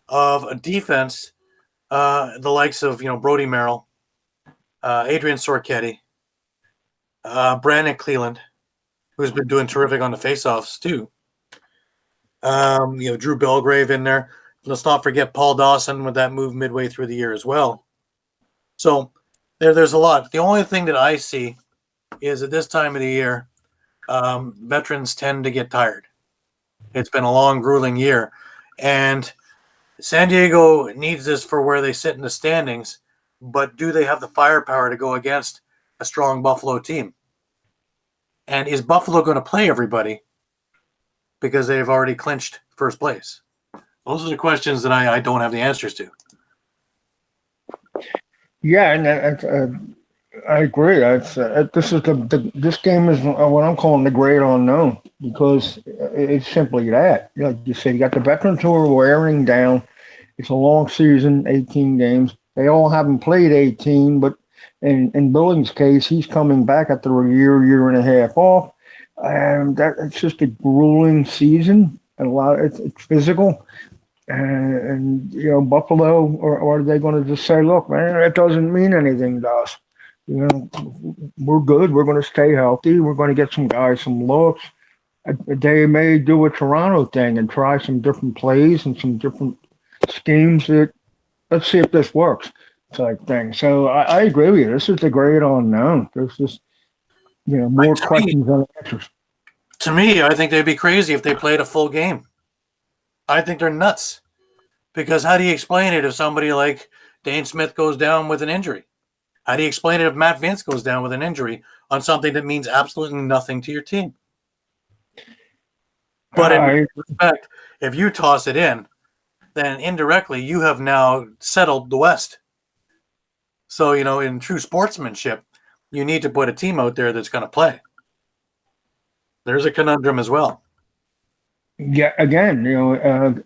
of a defense, the likes of Brody Merrill, Adrian Sorchetti, Brandon Cleland, who's been doing terrific on the faceoffs too. Drew Belgrave in there. Let's not forget Paul Dawson with that move midway through the year as well. So there's a lot. The only thing that I see is at this time of the year, veterans tend to get tired. It's been a long, grueling year. And San Diego needs this for where they sit in the standings, but do they have the firepower to go against a strong Buffalo team? And is Buffalo going to play everybody because they've already clinched first place? Those are the questions that I don't have the answers to. Yeah, and I agree. This game is what I'm calling the great unknown because it's simply that. Like you said, you got the veterans who are wearing down. It's a long season, 18 games. They all haven't played 18, but in Billings' case, he's coming back after a year and a half off, and it's just a grueling season. And it's physical. And Buffalo, or are they going to just say, look, man, it doesn't mean anything to us? We're good. We're going to stay healthy. We're going to get some guys some looks. They may do a Toronto thing and try some different plays and some different schemes that let's see if this works type thing. So I agree with you. This is the great unknown. There's just more questions than answers. To me, I think they'd be crazy if they played a full game. I think they're nuts. Because how do you explain it if somebody like Dane Smith goes down with an injury? How do you explain it if Matt Vince goes down with an injury on something that means absolutely nothing to your team? But in respect, if you toss it in, then indirectly you have now settled the West. So, in true sportsmanship, you need to put a team out there that's going to play. there's a conundrum as well. Yeah, again,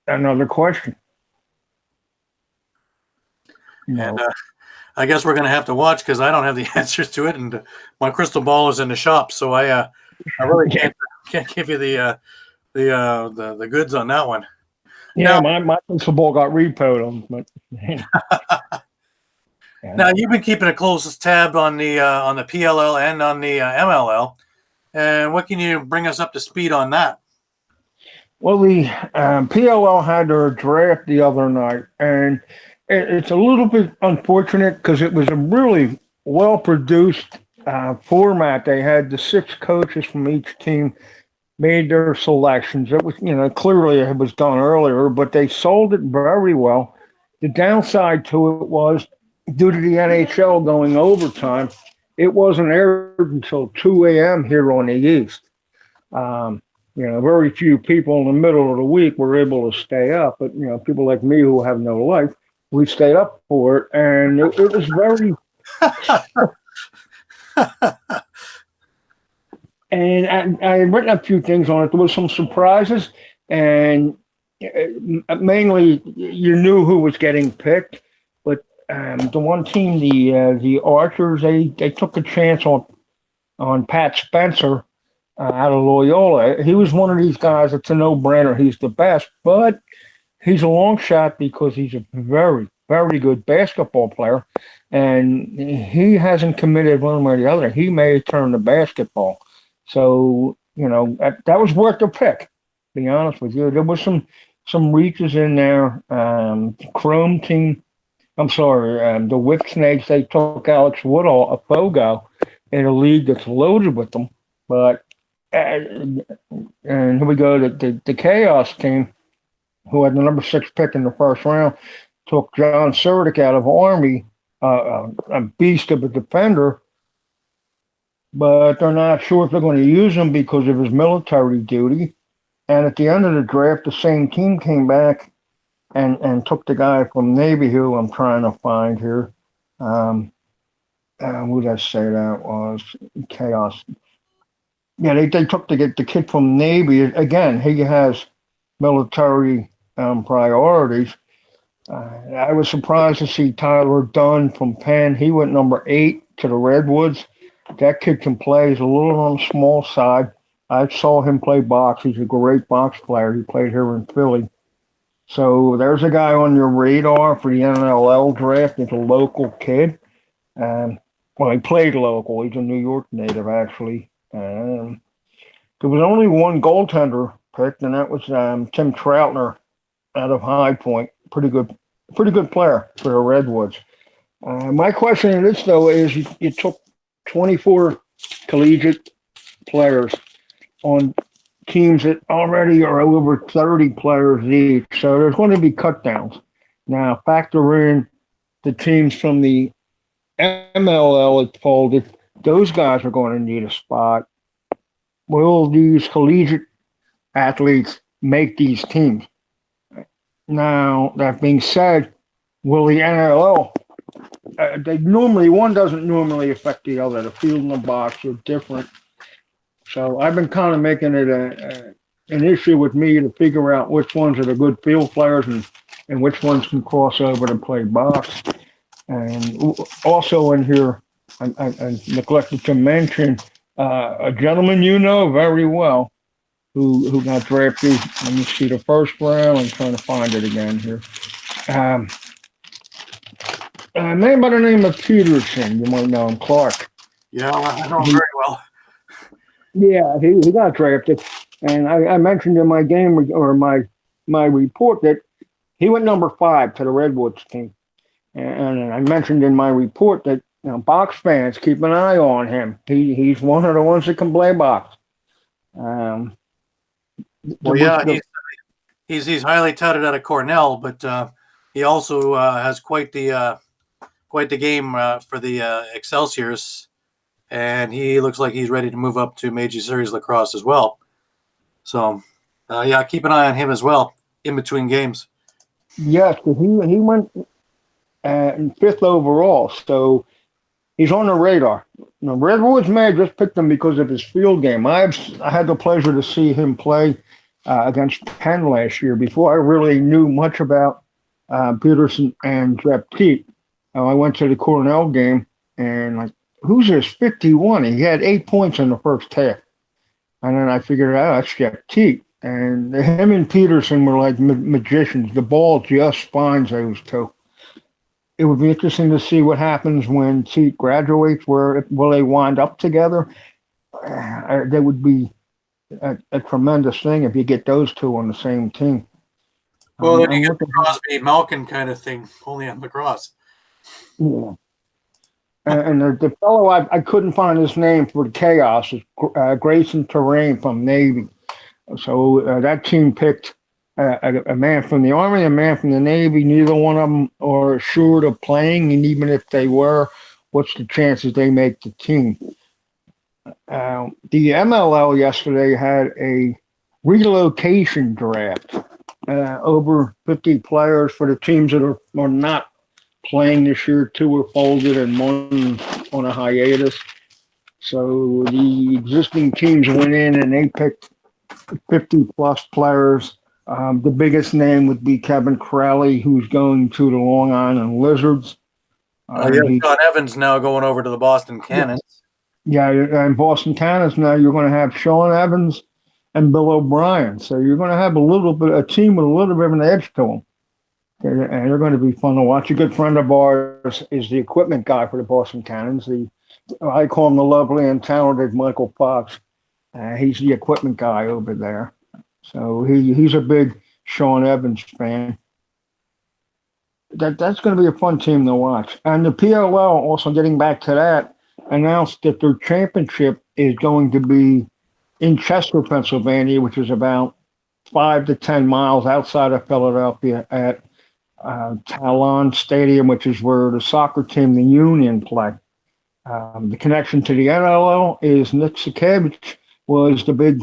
another question. You know, And I guess we're going to have to watch because I don't have the answers to it, and my crystal ball is in the shop, so I really can't give you the goods on that one. yeah, Now, my crystal ball got repoed on, but now you've been keeping a close tab on the PLL and on the MLL, and what can you bring us up to speed on that? well, the PLL had their draft the other night, and it's a little bit unfortunate because it was a really well produced format. They had the six coaches from each team made their selections. It was, clearly it was done earlier, but they sold it very well. The downside to it was due to the NHL going overtime, it wasn't aired until 2 a.m. here on the East. Very few people in the middle of the week were able to stay up, but people like me who have no life, we stayed up for it, and it was very. And I had written a few things on it. There was some surprises, and mainly you knew who was getting picked. But the one team, the Archers, they took a chance on Pat Spencer out of Loyola. He was one of these guys. It's a no-brainer. He's the best, but he's a long shot because he's a very, very good basketball player, and he hasn't committed one way or the other. He may turn to basketball. So, that was worth the pick, to be honest with you. There was some reaches in there. Chrome team, I'm sorry, the Whip Snakes, they took Alex Woodall, a Fogo, in a league that's loaded with them. But, and here we go, the Chaos team, who had the number 6 pick in the first round, took John Surdick out of Army, a beast of a defender, but they're not sure if they're going to use him because of his military duty. And at the end of the draft, the same team came back and took the guy from Navy, who I'm trying to find here. Who did I say that was? Chaos. Yeah, they took the kid from Navy. Again, he has military priorities. I was surprised to see Tyler Dunn from Penn. He went number 8 to the Redwoods. That kid can play. He's a little on the small side. I saw him play box. He's a great box player. He played here in Philly. So there's a guy on your radar for the NLL draft. He's a local kid. He played local. He's a New York native, actually. There was only one goaltender picked, and that was Tim Troutner out of High Point. Pretty good player for the Redwoods. My question is this, though, is you took 24 collegiate players on teams that already are over 30 players each. So there's going to be cut downs. Now, factor in the teams from the MLL that's folded. Those guys are going to need a spot. Will these collegiate athletes make these teams? Now, that being said, will the NLL one doesn't normally affect the other. The field and the box are different. So I've been kind of making it an issue with me to figure out which ones are the good field players and which ones can cross over to play box. And also in here, I neglected to mention a gentleman you know very well who got drafted. Let me see the first round. I'm trying to find it again here. A man by the name of Peterson. You might know him, Clark. Yeah, I know him very well. Yeah, he got drafted, and I mentioned in my game or my report that he went number 5 to the Redwoods team, and I mentioned in my report that box fans keep an eye on him. He's one of the ones that can play box. He's highly touted out of Cornell, but he also has quite the game for the Excelsiors, and he looks like he's ready to move up to Major Series lacrosse as well. So, keep an eye on him as well in between games. Yes, he went 5th overall. So He's on the radar. The Redwoods may have just picked him because of his field game. I had the pleasure to see him play against Penn last year before I really knew much about Peterson and Jeff Teague. I went to the Cornell game and like, who's this 51? He had 8 points in the first half. And then I figured out that's Jeff Teague. And him and Peterson were like magicians. The ball just finds those two. It would be interesting to see what happens when Teague graduates. Will they wind up together? That would be a tremendous thing if you get those two on the same team. Well, then you get the Crosby Malkin kind of thing, only on lacrosse. Yeah. And the fellow I couldn't find his name for the chaos is Grayson Terrain from Navy. So that team picked a man from the Army, a man from the Navy. Neither one of them are assured of playing, and even if they were, what's the chances they make the team? The MLL yesterday had a relocation draft. Over 50 players for the teams that are not playing this year. 2 were folded and 1 on a hiatus. So the existing teams went in and they picked 50 plus players. The biggest name would be Kevin Crowley, who's going to the Long Island Lizards. Sean Evans now going over to the Boston Cannons. Yeah, and Boston Cannons now you're going to have Sean Evans and Bill O'Brien. So you're going to have a team with a little bit of an edge to them. And they're going to be fun to watch. A good friend of ours is the equipment guy for the Boston Cannons. I call him the lovely and talented Michael Fox. He's the equipment guy over there. So he's a big Sean Evans fan. That's going to be a fun team to watch. And the PLL, also getting back to that, announced that their championship is going to be in Chester, Pennsylvania, which is about 5 to 10 miles outside of Philadelphia at Talon Stadium, which is where the soccer team, the Union, play. The connection to the NLL is Nick Sakevich was the big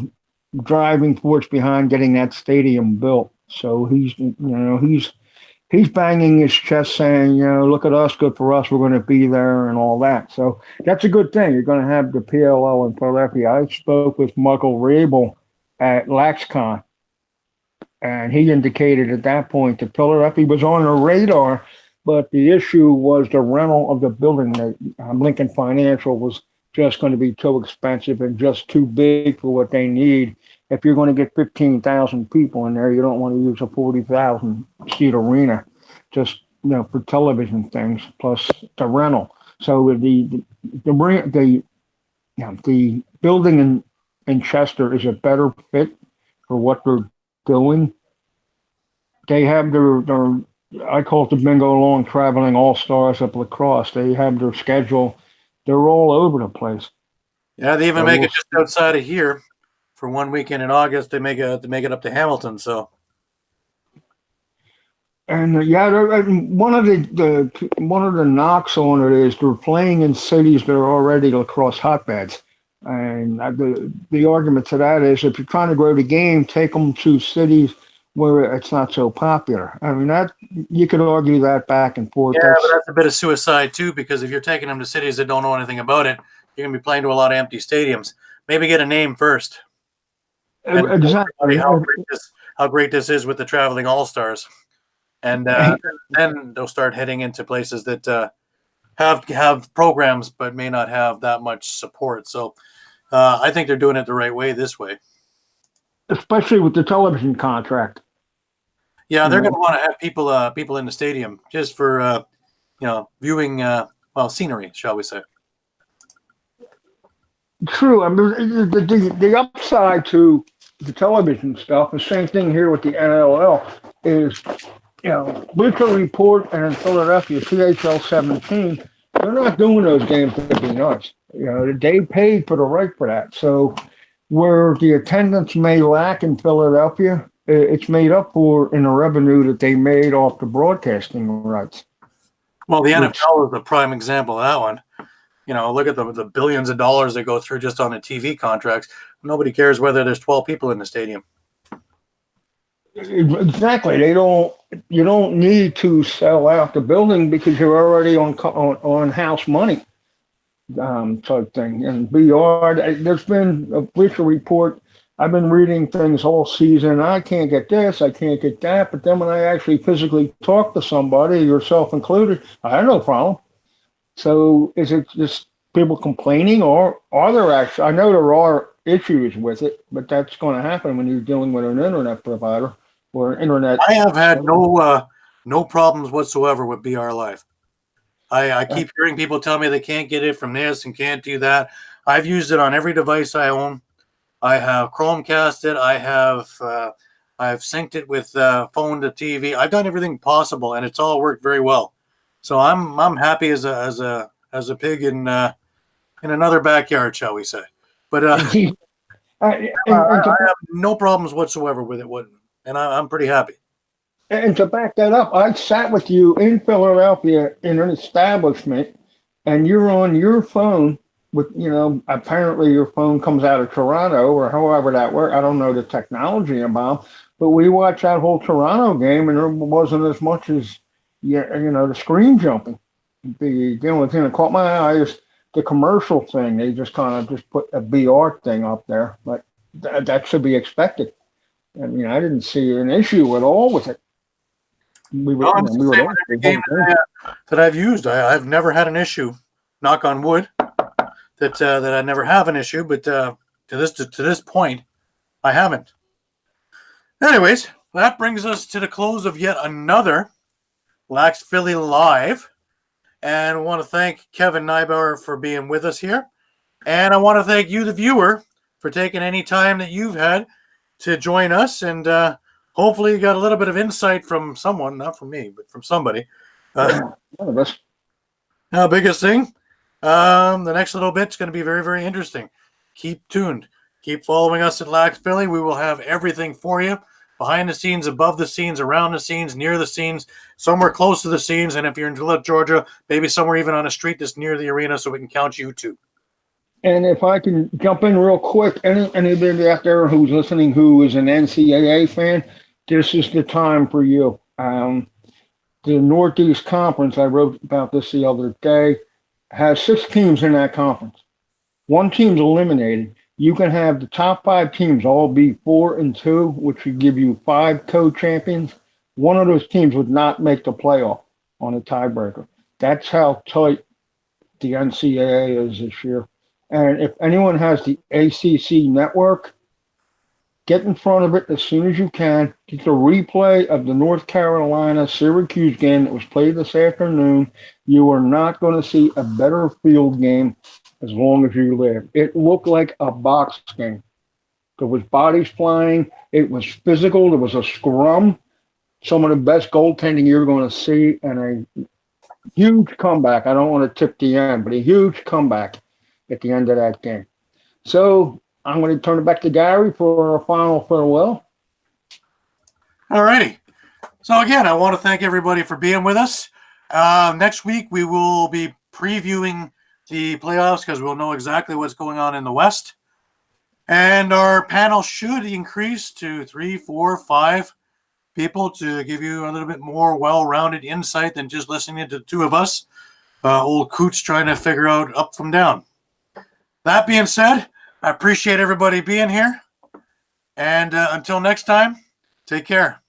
driving force behind getting that stadium built. So he's banging his chest saying, look at us, good for us, we're going to be there and all that. So that's a good thing. You're going to have the PLL in Philadelphia. I spoke with Michael Rabel at LaxCon, and he indicated at that point that Philadelphia was on the radar, but the issue was the rental of the building. That Lincoln Financial was just going to be too expensive and just too big for what they need. If you're going to get 15,000 people in there, you don't want to use a 40,000 seat arena just for television things plus the rental. So the building in Chester is a better fit for what they're doing. They have their I call it the bingo long traveling all-stars of lacrosse. They have their schedule. They're all over the place. Yeah, they even make it just outside of here for one weekend in August. They make it up to Hamilton. So, and one of the knocks on it is they're playing in cities that are already lacrosse hotbeds. And the argument to that is if you're trying to grow the game, take them to cities where it's not so popular. I mean, that you could argue that back and forth. Yeah, but that's a bit of suicide too, because if you're taking them to cities that don't know anything about it, you're going to be playing to a lot of empty stadiums. Maybe get a name first. Exactly. How great this is with the traveling all-stars. And then they'll start heading into places that have programs but may not have that much support. So I think they're doing it the right way this way. Especially with the television contract. Yeah, they're going to want to have people in the stadium just for viewing scenery, shall we say? True. I mean, the upside to the television stuff, the same thing here with the NLL is, Bleacher Report and in Philadelphia, PHL 17, they're not doing those games to be nice. They paid for the right for that. So where the attendance may lack in Philadelphia, it's made up for in the revenue that they made off the broadcasting rights. Well, the NFL is the prime example of that one. Look at the billions of dollars that go through just on the TV contracts. Nobody cares whether there's 12 people in the stadium. Exactly. You don't need to sell out the building because you're already on house money. type thing. And BR, there's been a official report. I've been reading things all season. I can't get this, I can't get that. But then when I actually physically talk to somebody, yourself included, I have no problem. So is it just people complaining, or are there actually? I know there are issues with it, but that's going to happen when you're dealing with an internet provider or internet. I have had no problems whatsoever with BR Live. I keep hearing people tell me they can't get it from this and can't do that. I've used it on every device I own. I have Chromecast it. I've synced it with phone to TV. I've done everything possible, and it's all worked very well. So I'm happy as a pig in another backyard, shall we say? But I have no problems whatsoever with it, and I'm pretty happy. And to back that up, I sat with you in Philadelphia in an establishment, and you're on your phone with, apparently your phone comes out of Toronto or however that works. I don't know the technology involved, but we watched that whole Toronto game, and there wasn't as much as, the screen jumping. The only thing that caught my eye is the commercial thing. They just kind of just put a BR thing up there, but that should be expected. I mean, I didn't see an issue at all with it. We were, No, you I'm know, the we were same there. with every game that I've used. I've never had an issue. Knock on wood. That I never have an issue, but to this point, I haven't. Anyways, that brings us to the close of yet another Lax Philly Live, and I want to thank Kevin Neibauer for being with us here, and I want to thank you, the viewer, for taking any time that you've had to join us, and hopefully you got a little bit of insight from someone, not from me, but from somebody. Yeah, one of us. Biggest thing. The next little bit's going to be very, very interesting. Keep tuned. Keep following us at Lax Philly. We will have everything for you behind the scenes, above the scenes, around the scenes, near the scenes, somewhere close to the scenes. And if you're in Georgia, maybe somewhere even on a street that's near the arena so we can count you too. And if I can jump in real quick, anybody out there who's listening who is an NCAA fan, this is the time for you. The Northeast Conference, I wrote about this the other day, has 6 teams in that conference. One team's eliminated. You can have the top 5 teams all be 4-2, which would give you 5 co-champions. One of those teams would not make the playoff on a tiebreaker. That's how tight the NCAA is this year. And if anyone has the ACC network, get in front of it as soon as you can. Get the replay of the North Carolina Syracuse game that was played this afternoon. You are not going to see a better field game as long as you live. It looked like a box game. There was bodies flying. It was physical. There was a scrum. Some of the best goaltending you're going to see, and a huge comeback. I don't want to tip the end, but a huge comeback at the end of that game. So I'm going to turn it back to Gary for a final farewell. All righty. So again, I want to thank everybody for being with us. Next week, we will be previewing the playoffs because we'll know exactly what's going on in the West. And our panel should increase to 3, 4, 5 people to give you a little bit more well-rounded insight than just listening to the two of us. Old Coots trying to figure out up from down. That being said, I appreciate everybody being here. And until next time, take care.